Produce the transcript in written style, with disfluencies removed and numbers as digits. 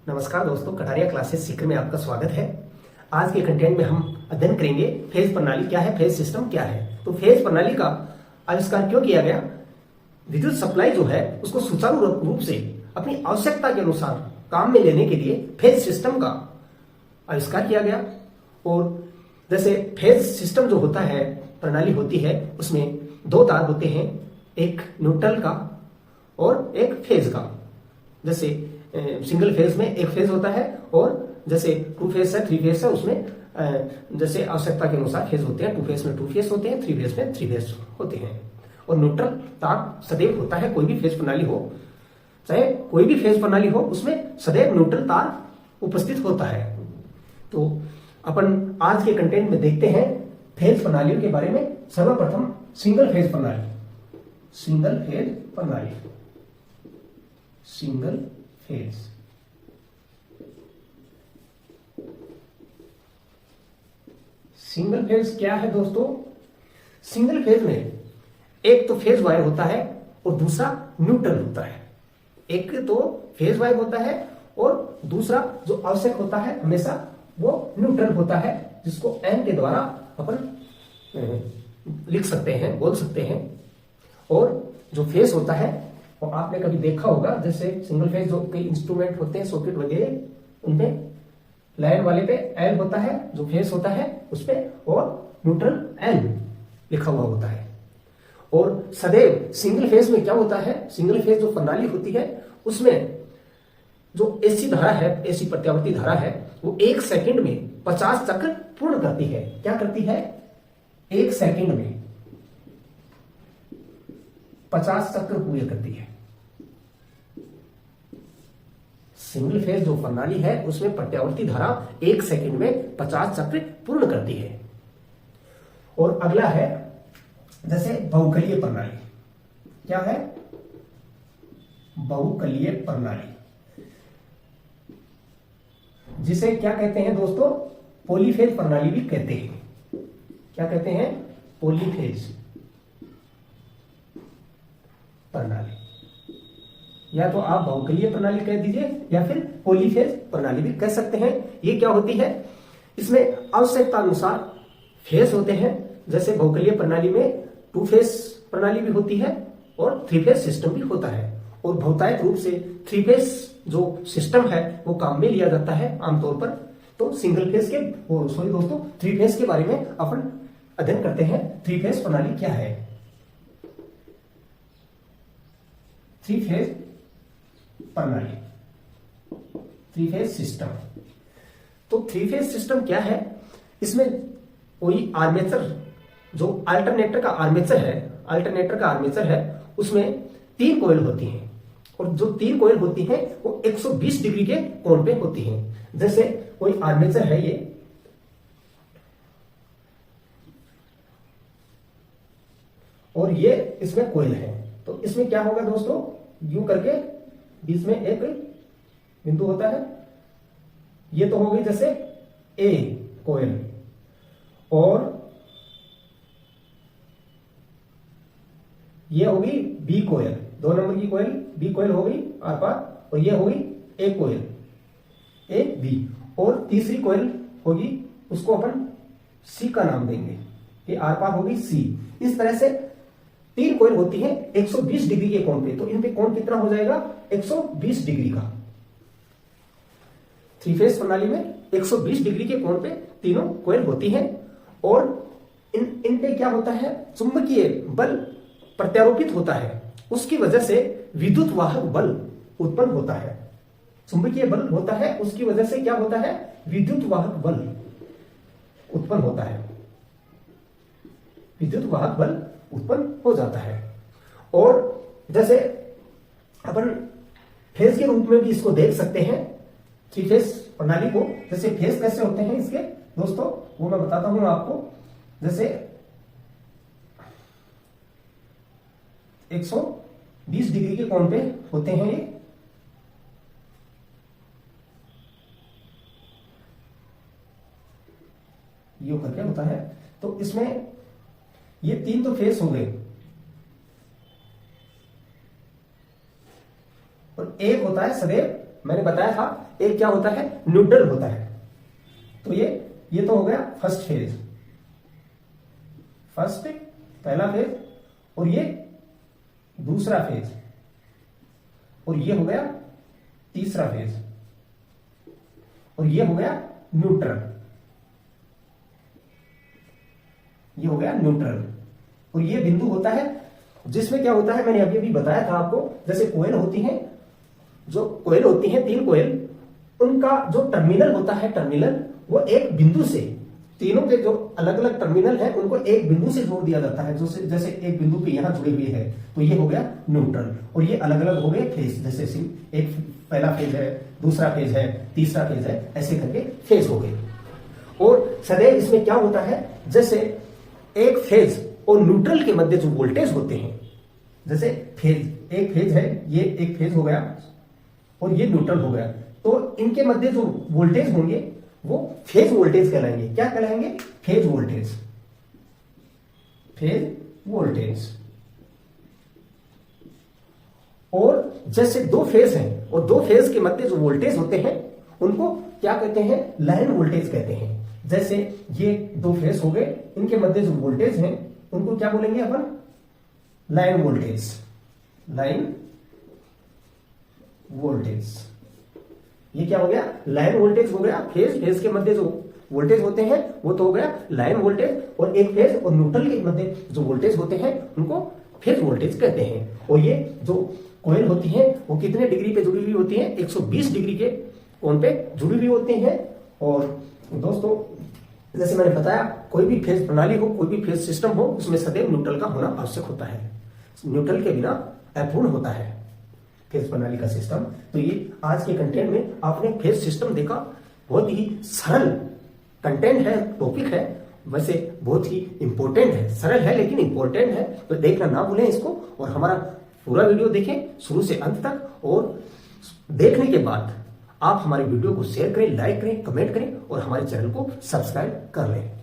नमस्कार दोस्तों, कटारिया क्लासेस सीखने में आपका स्वागत है। आज के कंटेंट में हम अध्ययन करेंगे फेज प्रणाली क्या है, फेज सिस्टम क्या है। तो फेज प्रणाली का आविष्कार क्यों किया गया? विद्युत सप्लाई जो है उसको सुचारू रूप से अपनी आवश्यकता के अनुसार काम में लेने के लिए फेज सिस्टम का आविष्कार किया गया। और जैसे फेज सिस्टम जो होता है, प्रणाली होती है, उसमें दो तार होते हैं, एक न्यूट्रल का और एक फेज का। जैसे सिंगल फेज में एक फेज होता है और जैसे टू फेज है, थ्री फेज है, उसमें जैसे आवश्यकता के अनुसार फेज होते हैं। टू फेज में टू फेज होते हैं, थ्री फेज में थ्री फेज होते हैं। और न्यूट्रल तार सदैव होता है, कोई भी फेज प्रणाली हो, चाहे कोई भी फेज प्रणाली हो, उसमें सदैव न्यूट्रल तार उपस्थित होता है। तो अपन आज के कंटेंट में देखते हैं फेज प्रणालियों के बारे में। सर्वप्रथम सिंगल फेज प्रणाली, सिंगल फेज प्रणाली, सिंगल फेज। सिंगल फेज क्या है दोस्तों? सिंगल फेज में एक तो फेज वायर होता है और दूसरा न्यूट्रल होता है। एक तो फेज वायर होता है और दूसरा जो आवश्यक होता है हमेशा वो न्यूट्रल होता है, जिसको एन के द्वारा अपन लिख सकते हैं, बोल सकते हैं। और जो फेज होता है और आपने कभी देखा होगा, जैसे सिंगल फेज जो कई इंस्ट्रूमेंट होते हैं, सॉकेट वगैरह, उनमें लाइन वाले पे एल होता है जो फेज होता है उस पे, और न्यूट्रल एन लिखा हुआ होता है। और सदैव सिंगल फेज में क्या होता है, सिंगल फेज जो प्रणाली होती है उसमें जो एसी धारा है, एसी प्रत्यावर्ती धारा है, वो 1 सेकंड में 50 चक्र पूर्ण करती है। क्या करती है? 1 सेकंड में 50 चक्र पूरे करती है। सिंगल फेज जो प्रणाली है उसमें प्रत्यावर्ती धारा 1 सेकंड में 50 चक्र पूर्ण करती है। और अगला है जैसे बहुकलीय प्रणाली। क्या है? बहुकलीय प्रणाली, जिसे क्या कहते हैं दोस्तों? पॉलीफेज प्रणाली भी कहते हैं। क्या कहते हैं? पॉलीफेज प्रणाली, या तो आप बहुकलीय प्रणाली कह दीजिए या फिर पॉलीफेज प्रणाली भी कह सकते हैं। ये क्या होती है? इसमें आवश्यकता अनुसार फेज होते हैं। जैसे बहुकलीय प्रणाली में टू फेज प्रणाली भी होती है और थ्री फेज सिस्टम भी होता है। और भौतिक रूप से थ्री फेज जो सिस्टम है वो काम में लिया जाता है आमतौर पर। तो सिंगल फेज के सॉरी दोस्तों, थ्री फेज के बारे में अपन अध्ययन करते हैं। थ्री फेज प्रणाली क्या है? थ्री फेज प्रणाली, थ्री फेज सिस्टम। तो थ्री फेज सिस्टम क्या है? इसमें कोई आर्मेचर, जो अल्टरनेटर का आर्मेचर है, उसमें 3 कॉइल होती हैं। और जो 3 कॉइल होती हैं वो 120 डिग्री के कोण पे होती हैं। जैसे कोई आर्मेचर है ये, और ये इसमें कॉइल है। तो इसमें क्या होगा दोस्तों? यूं करके बीच में एक बिंदु होता है। ये तो हो गई जैसे ए कॉइल, और ये होगी बी कॉइल, 2 नंबर की कॉइल बी कॉइल हो गई आर पार, और ये होगी ए कॉइल, ए बी। और तीसरी कॉइल होगी, उसको अपन सी का नाम देंगे, कि आर पार होगी सी। इस तरह से 3 कॉइल होती है 120 डिग्री के कोण पे। तो इन पे कोण कितना हो जाएगा? 120 डिग्री का। थ्री फेज प्रणाली में 120 डिग्री के कोण पे तीनों कॉइल होती हैं। और इन पे क्या होता है? चुंबकीय बल प्रत्यारोपित होता है, उसकी वजह से विद्युत वाहक बल उत्पन्न होता है। चुंबकीय बल होता है, उसकी वजह से क्या होता है? विद्युत वाहक बल उत्पन्न होता है, विद्युत वाहक बल उत्पन्न हो जाता है। और जैसे अपन फेज के रूप में भी इसको देख सकते हैं, थ्री फेज प्रणाली को। जैसे फेज कैसे होते हैं इसके दोस्तों, वो मैं बताता हूं आपको। जैसे 120 डिग्री के कोण पे होते हैं ये, यूं करके होता है। तो इसमें ये 3 तो फेज हो गए, और एक होता है सदैव मैंने बताया था एक क्या होता है, न्यूट्रल होता है। तो ये तो हो गया फर्स्ट फेज, फर्स्ट पहला फेज, और ये दूसरा फेज, और ये हो गया तीसरा फेज, और ये हो गया न्यूट्रल, ये हो गया न्यूट्रल। और ये बिंदु होता है जिसमें क्या होता है, मैंने अभी अभी बताया था आपको, जैसे कोयल होती हैं, जो कोयल होती हैं 3 कोयल, उनका जो टर्मिनल होता है, टर्मिनल वो एक बिंदु से, तीनों के जो अलग अलग टर्मिनल है उनको एक बिंदु से जोड़ दिया जाता है, जैसे एक बिंदु पे यहां जुड़े हुए है, तो ये हो गया न्यूट्रल। और ये अलग अलग हो गए फेज, जैसे एक पहला फेज है, दूसरा फेज है, तीसरा फेज है, ऐसे करके फेज हो गए। और सदैव इसमें क्या होता है, जैसे एक फेज और न्यूट्रल के मध्य जो वोल्टेज होते हैं, जैसे फेज, एक फेज है, ये एक फेज हो गया और ये न्यूट्रल हो गया, तो इनके मध्य जो वोल्टेज होंगे वो फेज वोल्टेज कहलाएंगे। क्या कहलाएंगे? Phase voltage, phase voltage. और जैसे 2 फेज हैं और 2 फेज के मध्य जो वोल्टेज होते हैं उनको क्या कहते हैं? लाइन वोल्टेज कहते हैं। जैसे ये 2 फेज हो गए, इनके मध्य जो वोल्टेज हैं उनको क्या बोलेंगे अपन? Line voltage, line voltage. ये क्या हो गया? लाइन वोल्टेज हो गया। फेज के मध्य जो वोल्टेज होते हैं वो तो हो गया लाइन वोल्टेज, और एक फेज और न्यूट्रल के मध्य जो वोल्टेज होते हैं उनको फेज वोल्टेज कहते हैं। और ये जो कोयल होती है वो कितने डिग्री पे जुड़ी हुई होती है? 120 डिग्री के कोण पे जुड़ी हुई होती है। और दोस्तों जैसे मैंने बताया, कोई भी फेज प्रणाली हो, कोई भी फेज सिस्टम हो, उसमें सदैव न्यूट्रल का होना आवश्यक होता है। न्यूट्रल के बिना अपूर्ण होता है फेज प्रणाली का सिस्टम। तो ये आज के कंटेंट में आपने फेज सिस्टम देखा, बहुत ही सरल कंटेंट है, टॉपिक है, वैसे बहुत ही इंपॉर्टेंट है, सरल है लेकिन इंपॉर्टेंट है, तो देखना ना भूलें इसको। और हमारा पूरा वीडियो देखें शुरू से अंत तक, और देखने के बाद आप हमारे वीडियो को शेयर करें, लाइक करें, कमेंट करें और हमारे चैनल को सब्सक्राइब कर लें।